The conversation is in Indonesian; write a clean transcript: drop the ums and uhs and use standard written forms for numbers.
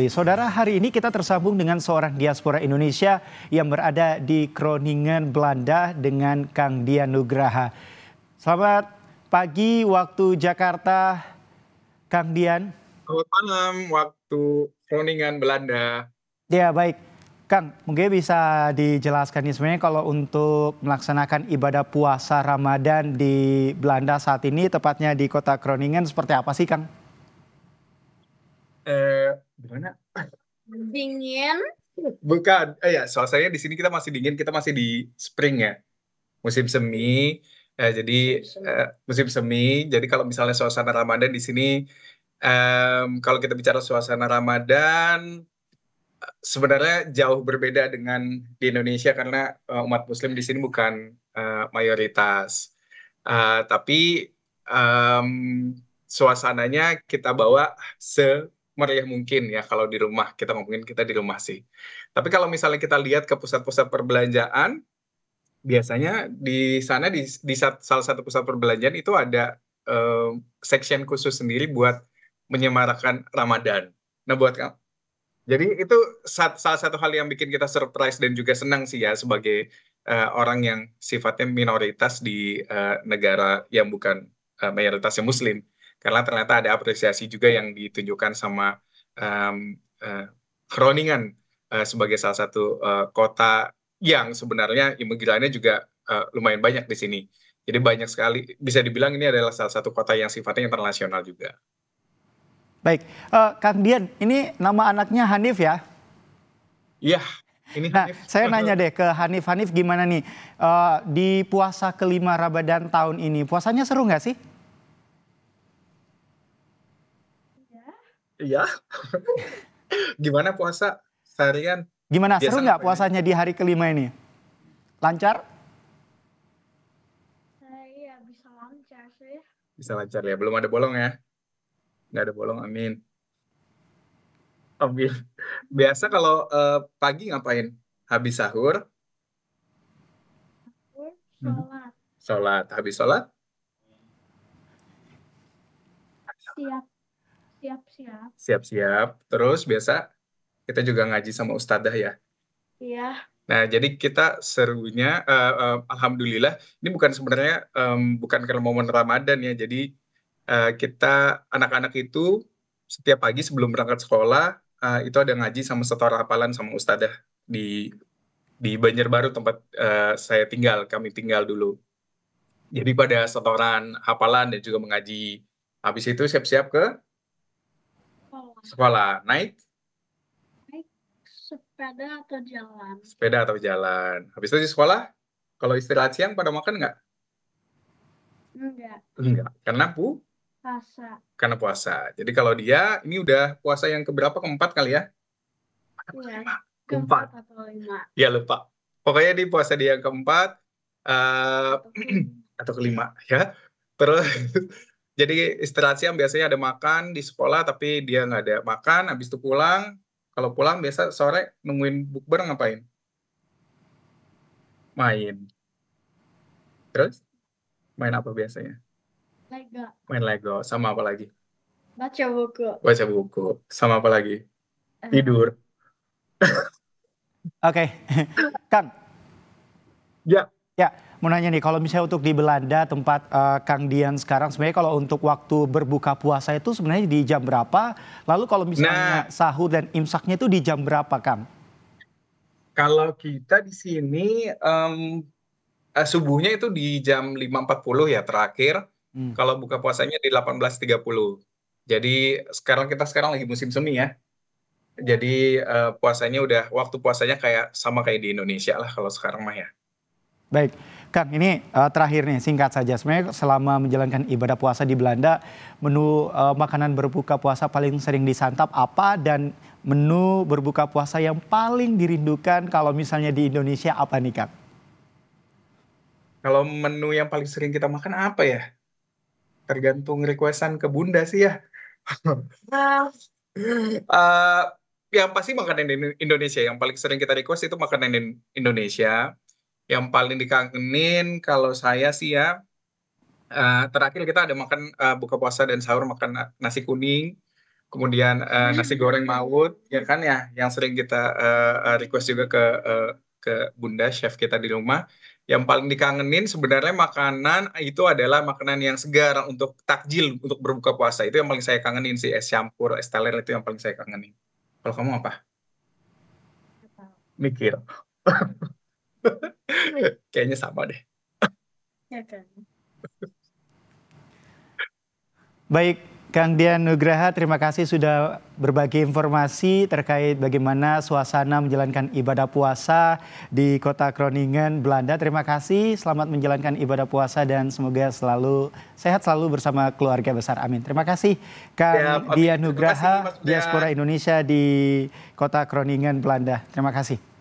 Saudara, hari ini kita tersambung dengan seorang diaspora Indonesia yang berada di Groningen, Belanda dengan Kang Dian Nugraha. Selamat pagi waktu Jakarta, Kang Dian. Selamat malam waktu Groningen, Belanda. Ya baik, Kang, mungkin bisa dijelaskan nih sebenarnya kalau untuk melaksanakan ibadah puasa Ramadan di Belanda saat ini, tepatnya di kota Groningen, seperti apa sih, Kang? Gimana? Dingin. Bukan, ya suasananya di sini kita masih dingin, kita masih di spring ya, musim semi. Musim semi. Jadi kalau misalnya suasana Ramadan di sini, kalau kita bicara suasana Ramadan, sebenarnya jauh berbeda dengan di Indonesia karena umat Muslim di sini bukan mayoritas. Tapi em, suasananya kita bawa semeriah mungkin ya kalau di rumah. Kita ngomongin kita di rumah sih. Tapi kalau misalnya kita lihat ke pusat-pusat perbelanjaan, biasanya di sana salah satu pusat perbelanjaan itu ada section khusus sendiri buat menyemarakan Ramadan. Nah, jadi itu salah satu hal yang bikin kita surprise dan juga senang sih ya sebagai orang yang sifatnya minoritas di negara yang bukan mayoritasnya Muslim. Karena ternyata ada apresiasi juga yang ditunjukkan sama Groningen sebagai salah satu kota yang sebenarnya imigrannya juga lumayan banyak di sini. Jadi banyak sekali, bisa dibilang ini adalah salah satu kota yang sifatnya internasional juga. Baik, Kang Dian, ini nama anaknya Hanif ya? Iya, ini Nah, Hanif. saya nanya deh ke Hanif. Hanif gimana nih di puasa kelima Ramadan tahun ini? Puasanya seru nggak sih? Iya. Gimana puasa seharian? Gimana, seru Biasa nggak ngapain? puasanya di hari kelima ini? Lancar? Iya, bisa lancar sih. Bisa lancar ya, belum ada bolong ya? Nggak ada bolong, amin. Amin. Biasa kalau pagi ngapain? Habis sahur, Sholat. sholat. Habis sholat, Siap-siap. siap-siap. Terus biasa kita juga ngaji sama ustadzah ya. Iya. Nah, jadi kita serunya, alhamdulillah, ini bukan sebenarnya bukan karena momen Ramadan ya. Jadi kita anak-anak itu setiap pagi sebelum berangkat sekolah itu ada ngaji sama setoran hafalan sama ustadzah di Banjarbaru tempat saya tinggal, kami tinggal dulu. Jadi pada setoran hafalan dan juga mengaji. Habis itu siap-siap ke sekolah. Naik Naik sepeda atau jalan? sepeda atau jalan. Habis itu di sekolah, kalau istirahat siang pada makan nggak? Enggak. Enggak. Puasa. Karena puasa. Jadi kalau dia, ini udah puasa yang keberapa? Keempat kali ya? Iya. Keempat. Atau 5. Ya lupa. Pokoknya di puasa dia yang keempat eh, atau kelima ya. Terus jadi istirahat siang biasanya ada makan di sekolah tapi dia nggak ada makan. Habis itu pulang. Kalau pulang biasa sore nungguin bukber ngapain? Main. Terus main apa biasanya? Lega. Main Lego. Sama apa lagi? Baca buku. Baca buku. Sama apa lagi? Tidur. Oke, Kang. Ya. Ya, mau nanya nih, kalau misalnya untuk di Belanda tempat Kang Dian sekarang, sebenarnya kalau untuk waktu berbuka puasa itu sebenarnya di jam berapa? Lalu kalau misalnya sahur dan imsaknya itu di jam berapa, Kang? Kalau kita di sini subuhnya itu di jam 5.40 ya terakhir. Kalau buka puasanya di 18.30. Jadi kita sekarang lagi musim semi ya. Jadi waktu puasanya sama kayak di Indonesia lah kalau sekarang mah ya. Baik, Kang, ini terakhir nih, singkat saja. Sebenarnya selama menjalankan ibadah puasa di Belanda, menu makanan berbuka puasa paling sering disantap apa, dan menu berbuka puasa yang paling dirindukan kalau misalnya di Indonesia apa nih, Kang? Kalau menu yang paling sering kita makan apa ya? Tergantung requestan ke Bunda sih ya. Eh, yang pasti makanan Indonesia yang paling sering kita request itu makanan Indonesia. Yang paling dikangenin kalau saya sih ya, terakhir kita ada makan buka puasa dan sahur makan nasi kuning. kemudian nasi goreng Mawut, ya kan ya, yang sering kita request juga ke Bunda, chef kita di rumah. Yang paling dikangenin sebenarnya makanan itu adalah makanan yang segar untuk takjil, untuk berbuka puasa. Itu yang paling saya kangenin sih, es campur, es teler itu yang paling saya kangenin. Kalau kamu apa? Mikir. Kayaknya sama deh. Ya kan. Baik, Kang Dian Nugraha, terima kasih sudah berbagi informasi terkait bagaimana suasana menjalankan ibadah puasa di Kota Groningen, Belanda. Terima kasih, selamat menjalankan ibadah puasa dan semoga selalu sehat selalu bersama keluarga besar. Amin. Terima kasih, Kang Dian Nugraha, Diaspora Indonesia di Kota Groningen, Belanda. Terima kasih.